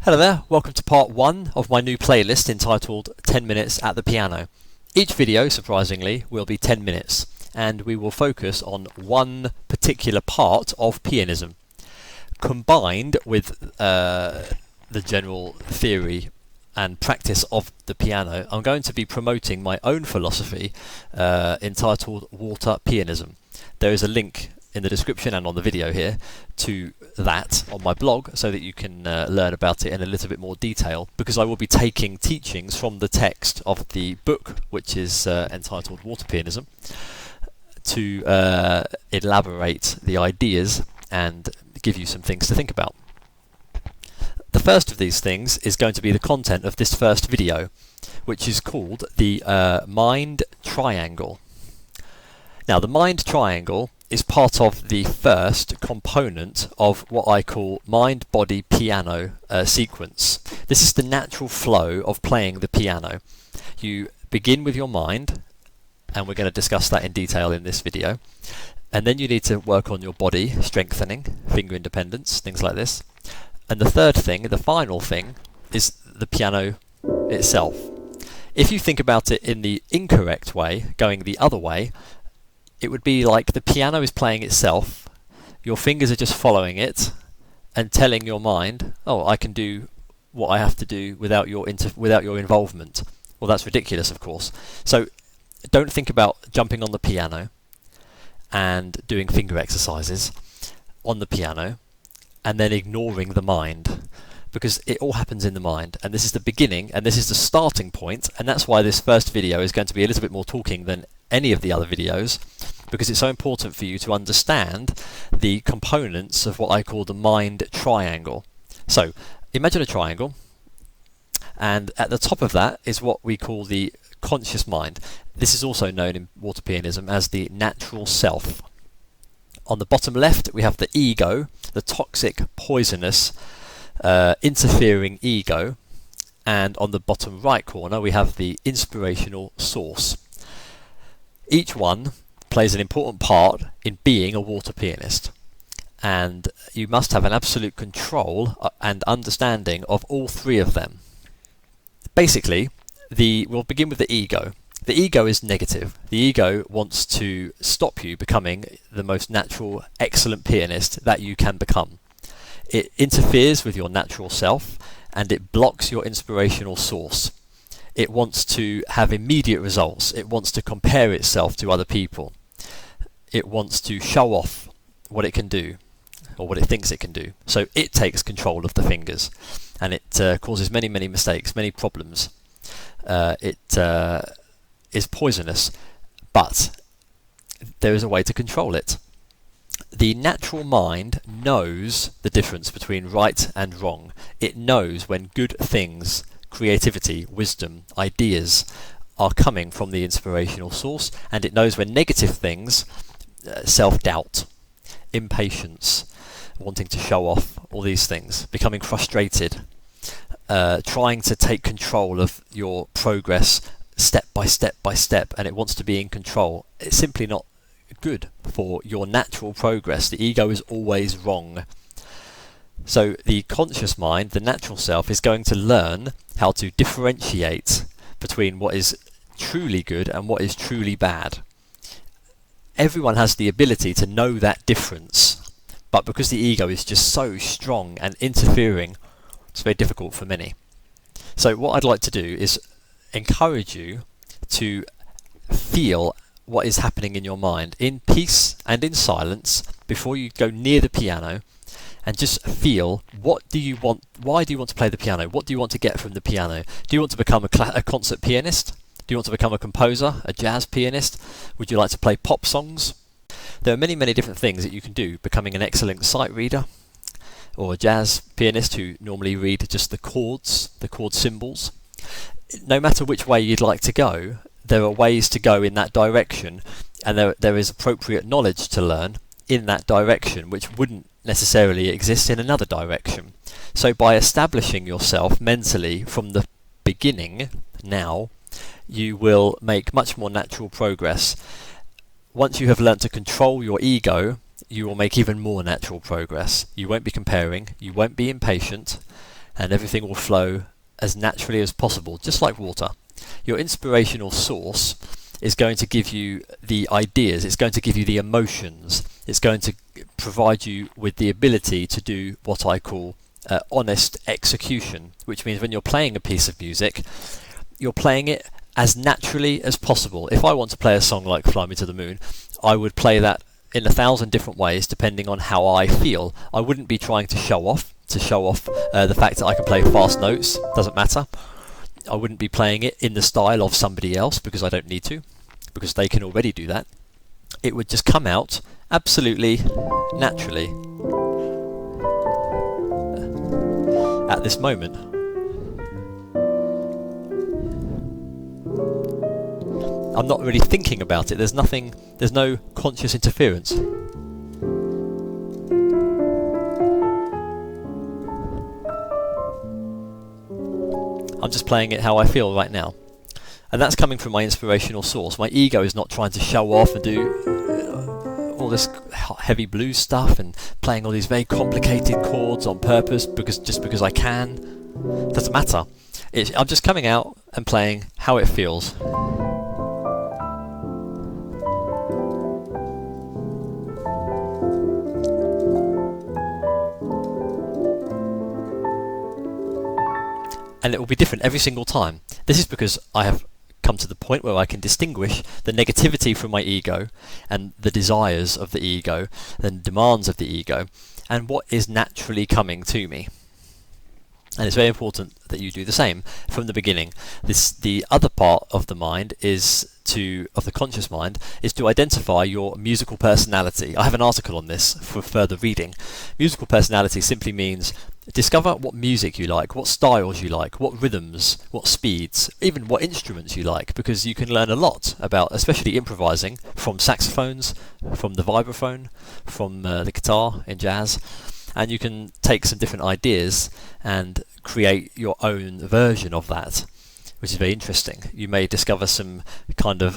Hello there, welcome to part 1 of my new playlist entitled 10 Minutes at the Piano. Each video, surprisingly, will be 10 minutes and we will focus on one particular part of pianism, combined with the general theory and practice of the piano. I'm going to be promoting my own philosophy entitled Water Pianism. There is a link in the description and on the video here to that on my blog so that you can learn about it in a little bit more detail, because I will be taking teachings from the text of the book, which is entitled Water Pianism, to elaborate the ideas and give you some things to think about. The first of these things is going to be the content of this first video, which is called the mind triangle. Now, the mind triangle is part of the first component of what I call mind-body-piano sequence. This is the natural flow of playing the piano. You begin with your mind, and we're going to discuss that in detail in this video, and then you need to work on your body, strengthening, finger independence, things like this. And the third thing, the final thing, is the piano itself. If you think about it in the incorrect way, going the other way, it would be like the piano is playing itself, your fingers are just following it and telling your mind, oh, I can do what I have to do without your involvement. Well, that's ridiculous, of course. So don't think about jumping on the piano and doing finger exercises on the piano and then ignoring the mind, because it all happens in the mind, and this is the beginning and this is the starting point, and that's why this first video is going to be a little bit more talking than any of the other videos, because it's so important for you to understand the components of what I call the mind triangle. So imagine a triangle, and at the top of that is what we call the conscious mind. This is also known in water pianism as the natural self. On the bottom left we have the ego, the toxic, poisonous, interfering ego, and on the bottom right corner we have the inspirational source. Each one plays an important part in being a water pianist, and you must have an absolute control and understanding of all three of them. Basically, we'll begin with the ego. The ego is negative. The ego wants to stop you becoming the most natural, excellent pianist that you can become. It interferes with your natural self and it blocks your inspirational source. It wants to have immediate results. It wants to compare itself to other people. It wants to show off what it can do, or what it thinks it can do. So it takes control of the fingers, and it causes many mistakes, many problems. It is poisonous, but there is a way to control it. The natural mind knows the difference between right and wrong. It knows when good things, creativity, wisdom, ideas are coming from the inspirational source, and it knows when negative things, self-doubt, impatience, wanting to show off, all these things, becoming frustrated, trying to take control of your progress step by step, and it wants to be in control. It's simply not good for your natural progress. The ego is always wrong. So the conscious mind, the natural self, is going to learn how to differentiate between what is truly good and what is truly bad. Everyone has the ability to know that difference, but because the ego is just so strong and interfering, it's very difficult for many. So what I'd like to do is encourage you to feel what is happening in your mind in peace and in silence before you go near the piano, and just feel, what do you want? Why do you want to play the piano? What do you want to get from the piano? Do you want to become a concert pianist? Do you want to become a composer, a jazz pianist? Would you like to play pop songs? There are many different things that you can do, becoming an excellent sight reader, or a jazz pianist who normally read just the chord symbols. No matter which way you'd like to go, there are ways to go in that direction, and there is appropriate knowledge to learn in that direction which wouldn't necessarily exist in another direction. So by establishing yourself mentally from the beginning now, you will make much more natural progress. Once you have learnt to control your ego, you will make even more natural progress. You won't be comparing, you won't be impatient, and everything will flow as naturally as possible, just like water. Your inspirational source is going to give you the ideas, it's going to give you the emotions, it's going to provide you with the ability to do what I call honest execution, which means when you're playing a piece of music, you're playing it as naturally as possible. If I want to play a song like Fly Me to the Moon, I would play that in 1,000 different ways depending on how I feel. I wouldn't be trying to show off the fact that I can play fast notes, doesn't matter. I wouldn't be playing it in the style of somebody else because I don't need to, because they can already do that. It would just come out absolutely naturally at this moment. I'm not really thinking about it. There's no conscious interference. I'm just playing it how I feel right now. And that's coming from my inspirational source. My ego is not trying to show off and do all this heavy blues stuff and playing all these very complicated chords on purpose because I can. Doesn't matter. I'm just coming out and playing how it feels. And it will be different every single time. This is because I have come to the point where I can distinguish the negativity from my ego and the desires of the ego and demands of the ego and what is naturally coming to me. And it's very important that you do the same from the beginning. The other part of the mind of the conscious mind is to identify your musical personality. I have an article on this for further reading. Musical personality simply means discover what music you like, what styles you like, what rhythms, what speeds, even what instruments you like, because you can learn a lot about, especially improvising, from saxophones, from the vibraphone, from the guitar in jazz, and you can take some different ideas and create your own version of that, which is very interesting. You may discover some kind of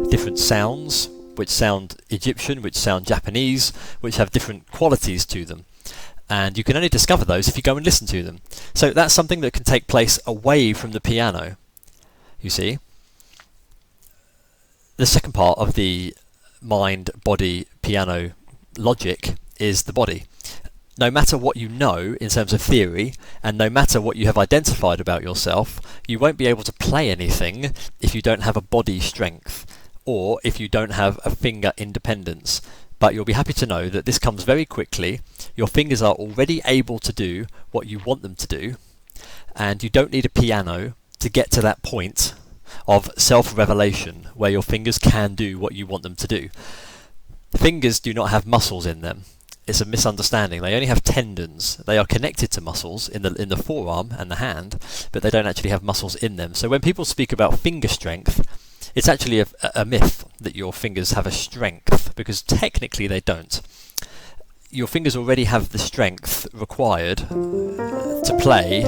different sounds, which sound Egyptian, which sound Japanese, which have different qualities to them. And you can only discover those if you go and listen to them. So that's something that can take place away from the piano, you see. The second part of the mind, body, piano logic is the body. No matter what you know in terms of theory, and no matter what you have identified about yourself, you won't be able to play anything if you don't have a body strength, or if you don't have a finger independence. But you'll be happy to know that this comes very quickly. Your fingers are already able to do what you want them to do, and you don't need a piano to get to that point of self-revelation where your fingers can do what you want them to do. Fingers do not have muscles in them. It's a misunderstanding. They only have tendons. They are connected to muscles in the forearm and the hand, but they don't actually have muscles in them. So when people speak about finger strength, it's actually a myth that your fingers have a strength, because technically they don't. Your fingers already have the strength required to play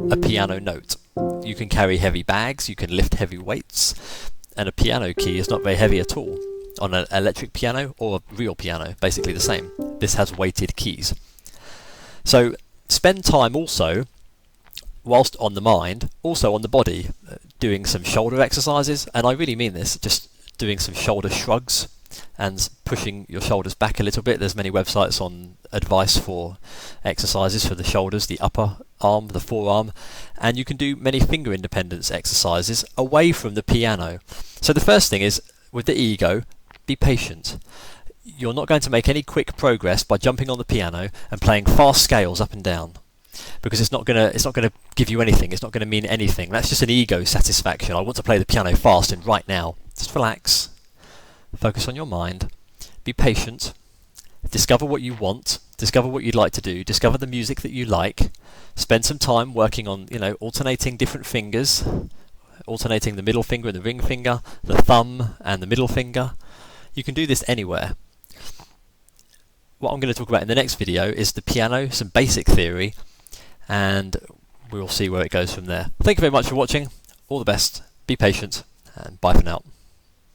a piano note. You can carry heavy bags, you can lift heavy weights, and a piano key is not very heavy at all. On an electric piano or a real piano, basically the same. This has weighted keys. So spend time also, whilst on the mind, also on the body, doing some shoulder exercises, and I really mean this, just doing some shoulder shrugs and pushing your shoulders back a little bit. There's many websites on advice for exercises for the shoulders, the upper arm, the forearm, and you can do many finger independence exercises away from the piano. So the first thing is, with the ego, be patient. You're not going to make any quick progress by jumping on the piano and playing fast scales up and down, because it's not going to give you anything. It's not going to mean anything. That's just an ego satisfaction. I want to play the piano fast and right now. Just relax. Focus on your mind. Be patient. Discover what you want. Discover what you'd like to do. Discover the music that you like. Spend some time working on, alternating different fingers, alternating the middle finger and the ring finger, the thumb and the middle finger. You can do this anywhere. What I'm going to talk about in the next video is the piano, some basic theory, and we'll see where it goes from there. Thank you very much for watching. All the best. Be patient, and bye for now.